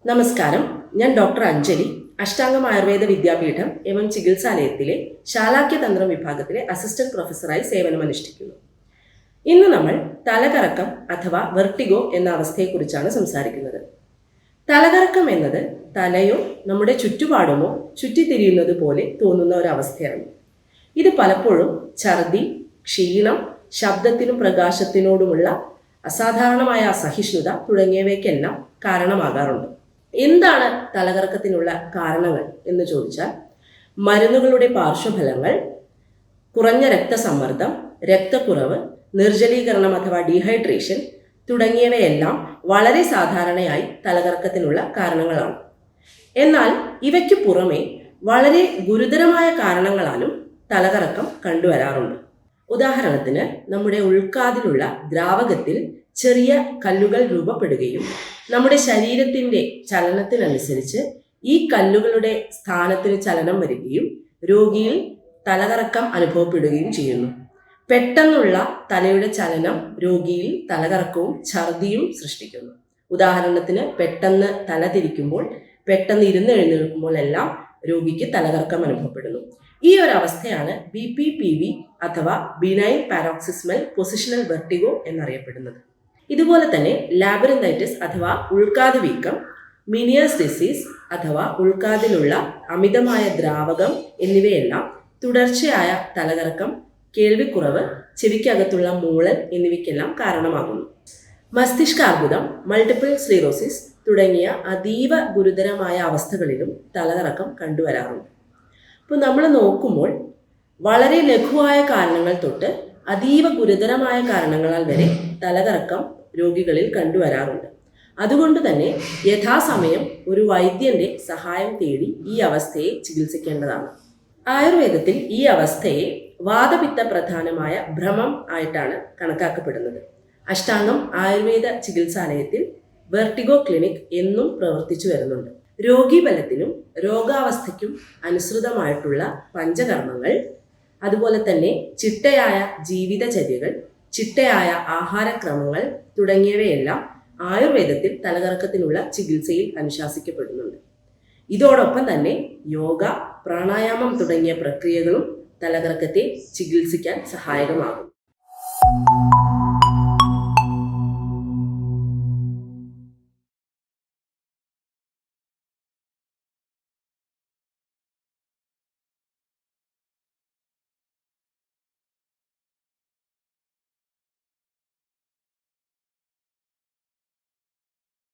നമസ്കാരം, ഞാൻ ഡോക്ടർ അഞ്ജലി, അഷ്ടാംഗം ആയുർവേദ വിദ്യാപീഠം എം ചികിത്സാലയത്തിലെ ശാലാക്യതന്ത്രം വിഭാഗത്തിലെ അസിസ്റ്റന്റ് പ്രൊഫസറായി സേവനമനുഷ്ഠിക്കുന്നു. ഇന്ന് നമ്മൾ തലകറക്കം അഥവാ വെർട്ടിഗോ എന്ന അവസ്ഥയെക്കുറിച്ചാണ് സംസാരിക്കുന്നത്. തലകറക്കം എന്നത് തലയോ നമ്മുടെ ചുറ്റുപാടുമോ ചുറ്റിത്തിരിയുന്നത് പോലെ തോന്നുന്ന ഒരവസ്ഥയാണ്. ഇത് പലപ്പോഴും ഛർദി, ക്ഷീണം, ശബ്ദത്തിനും പ്രകാശത്തിനോടുമുള്ള അസാധാരണമായ അസഹിഷ്ണുത തുടങ്ങിയവയ്ക്കെല്ലാം കാരണമാകാറുണ്ട്. എന്താണ് തലകറക്കത്തിനുള്ള കാരണങ്ങൾ എന്ന് ചോദിച്ചാൽ, മരുന്നുകളുടെ പാർശ്വഫലങ്ങൾ, കുറഞ്ഞ രക്തസമ്മർദ്ദം, രക്തക്കുറവ്, നിർജ്ജലീകരണം അഥവാ ഡീഹൈഡ്രേഷൻ തുടങ്ങിയവയെല്ലാം വളരെ സാധാരണയായി തലകറക്കത്തിനുള്ള കാരണങ്ങളാണ്. എന്നാൽ ഇവയ്ക്ക് പുറമെ വളരെ ഗുരുതരമായ കാരണങ്ങളാലും തലകറക്കം കണ്ടുവരാറുണ്ട്. ഉദാഹരണത്തിന്, നമ്മുടെ ഉൾക്കാതിലുള്ള ദ്രാവകത്തിൽ ചെറിയ കല്ലുകൾ രൂപപ്പെടുകയും നമ്മുടെ ശരീരത്തിൻ്റെ ചലനത്തിനനുസരിച്ച് ഈ കല്ലുകളുടെ സ്ഥാനത്തിന് ചലനം വരികയും രോഗിയിൽ തലകറക്കം അനുഭവപ്പെടുകയും ചെയ്യുന്നു. പെട്ടെന്നുള്ള തലയുടെ ചലനം രോഗിയിൽ തലകറക്കവും ഛർദിയും സൃഷ്ടിക്കുന്നു. ഉദാഹരണത്തിന്, പെട്ടെന്ന് തല തിരിക്കുമ്പോൾ, പെട്ടെന്ന് എഴുന്നേൽക്കുമ്പോൾ എല്ലാം രോഗിക്ക് തലകറക്കം അനുഭവപ്പെടുന്നു. ഈ ഒരു അവസ്ഥയാണ് BPPV അഥവാ ബിനൈൻ പാരോക്സിസ്മൽ പൊസിഷണൽ വെർട്ടിഗോ എന്നറിയപ്പെടുന്നത്. ഇതുപോലെ തന്നെ ലാബിറിന്തൈറ്റിസ് അഥവാ ഉൾക്കാത് വീക്കം, മിനിയസ് ഡിസീസ് അഥവാ ഉൾക്കാതിലുള്ള അമിതമായ ദ്രാവകം എന്നിവയെല്ലാം തുടർച്ചയായ തലകറക്കം, കേൾവിക്കുറവ്, ചെവിക്കകത്തുള്ള മൂളൽ എന്നിവയ്ക്കെല്ലാം കാരണമാകുന്നു. മസ്തിഷ്കാർബുദം, മൾട്ടിപ്പിൾ സ്ക്ലീറോസിസ് തുടങ്ങിയ അതീവ ഗുരുതരമായ അവസ്ഥകളിലും തലകറക്കം കണ്ടുവരാറുണ്ട്. ഇപ്പോൾ നമ്മൾ നോക്കുമ്പോൾ വളരെ ലഘുവായ കാരണങ്ങൾ തൊട്ട് അതീവ ഗുരുതരമായ കാരണങ്ങളാൽ വരെ തലകറക്കം രോഗികളിൽ കണ്ടുവരാറുണ്ട്. അതുകൊണ്ട് തന്നെ യഥാസമയം ഒരു വൈദ്യന്റെ സഹായം തേടി ഈ അവസ്ഥയെ ചികിത്സിക്കേണ്ടതാണ്. ആയുർവേദത്തിൽ ഈ അവസ്ഥയെ വാതപിത്ത പ്രധാനമായ ഭ്രമം ആയിട്ടാണ് കണക്കാക്കപ്പെടുന്നത്. അഷ്ടാംഗം ആയുർവേദ ചികിത്സാലയത്തിൽ വെർട്ടിഗോ ക്ലിനിക് എന്നും പ്രവർത്തിച്ചു വരുന്നുണ്ട്. രോഗീബലത്തിനും രോഗാവസ്ഥയ്ക്കും അനുസൃതമായിട്ടുള്ള പഞ്ചകർമ്മങ്ങൾ, അതുപോലെ തന്നെ ചിട്ടയായ ജീവിതചര്യകൾ, ചിട്ടയായ ആഹാരക്രമങ്ങൾ തുടങ്ങിയവയെല്ലാം ആയുർവേദത്തിൽ തലകറക്കത്തിനുള്ള ചികിത്സയിൽ അനുശാസിക്കപ്പെടുന്നുണ്ട്. ഇതോടൊപ്പം തന്നെ യോഗ, പ്രാണായാമം തുടങ്ങിയ പ്രക്രിയകളും തലകറക്കത്തെ ചികിത്സിക്കാൻ സഹായകമാകും.